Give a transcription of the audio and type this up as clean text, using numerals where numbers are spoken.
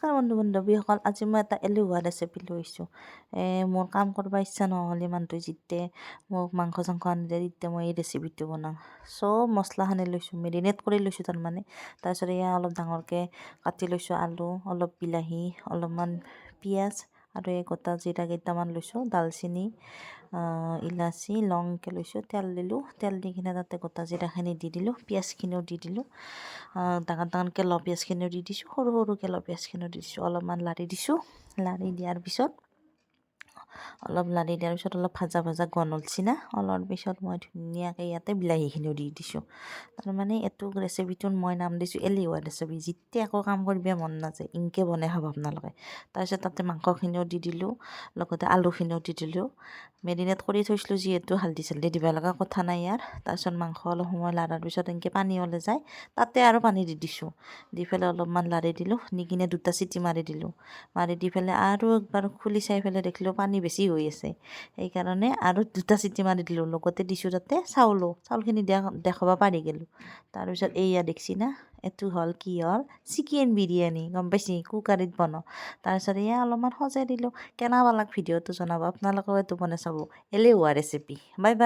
নমস্কাৰ বন্ধু বান্ধৱীসকল, আজি মই এটা এলেহুৱা ৰেচিপি লৈছোঁ। মোৰ কাম কৰিব ইচ্ছা নহ'লে মানুহটো যেতিয়া মোক মাংস চাংস আনিলে তেতিয়া মই এই ৰেচিপিটো বনাওঁ। চব মছলা সানি লৈছোঁ, মেৰিনেট কৰি লৈছোঁ তাৰমানে। তাৰপিছত এয়া অলপ ডাঙৰকৈ কাটি লৈছোঁ আলু, অলপ বিলাহী, অলপমান পিঁয়াজ আৰু এই গোটা জিৰা কেইটামান লৈছোঁ, দালচেনি, ইলাচি, লংকৈ লৈছোঁ। তেল দিলোঁ, তেল দি কিনে তাতে গোটা জিৰাখিনি দি দিলোঁ, পিঁয়াজখিনিও দি দিলোঁ। ডাঙৰ ডাঙৰকৈ ল পিঁয়াজখিনিও দি দিছোঁ, সৰু সৰুকৈ ল পিঁয়াজখিনিও দি দিছোঁ। অলপমান লাৰি দিছোঁ, লাৰি দিয়াৰ পিছত অলপ ভাজা ভাজা গন্ধ ওলছি না, ওলোৱাৰ পিছত মই ধুনীয়াকৈ ইয়াতে বিলাহীখিনিও দি দিছোঁ। তাৰমানে এইটো ৰেচিপিটোত মই নাম দিছোঁ এলেহুৱা ৰেচিপি। যেতিয়া একো কাম কৰিব মন নাযায় ইনকৈ বনাই খাব আপোনালোকে। তাৰপিছত তাতে মাংসখিনিও দি দিলোঁ, লগতে আলুখিনিও দি দিলোঁ। মেৰিনেট কৰি থৈছিলোঁ যিহেতু হালধি চালধি দিব লগা কথা নাই ইয়াৰ। তাৰপিছত মাংস অলপ সময় লাৰাৰ পিছত এনেকৈ পানী ওলাই যায়, তাতে আৰু পানী দি দিছোঁ। দি পেলাই অলপমান লাৰি দিলোঁ, দি কিনে 2টা চিটি মাৰি দিলোঁ। মাৰি দি পেলাই আৰু একবাৰ খুলি চাই পেলাই দেখিলোঁ পানী বেছি হৈ আছে, সেইকাৰণে আৰু 2টা চিটি মাৰি দিলোঁ। লগতে দিছোঁ তাতে চাউলখিনি দেখাব পাৰি গ'লোঁ। তাৰপিছত এইয়া দেখছি না, এইটো হ'ল কি হ'ল চিকেন বিৰিয়ানী, গম পাইছি, কুকাৰীত বনাওঁ। তাৰপিছত এয়া অলপমান সজাই দিলোঁ। কেনে পালাক ভিডিঅ'টো জনাব, আপোনালোকেও এইটো বনাই চাব, এলেহুৱা ৰেচিপি। Bye bye.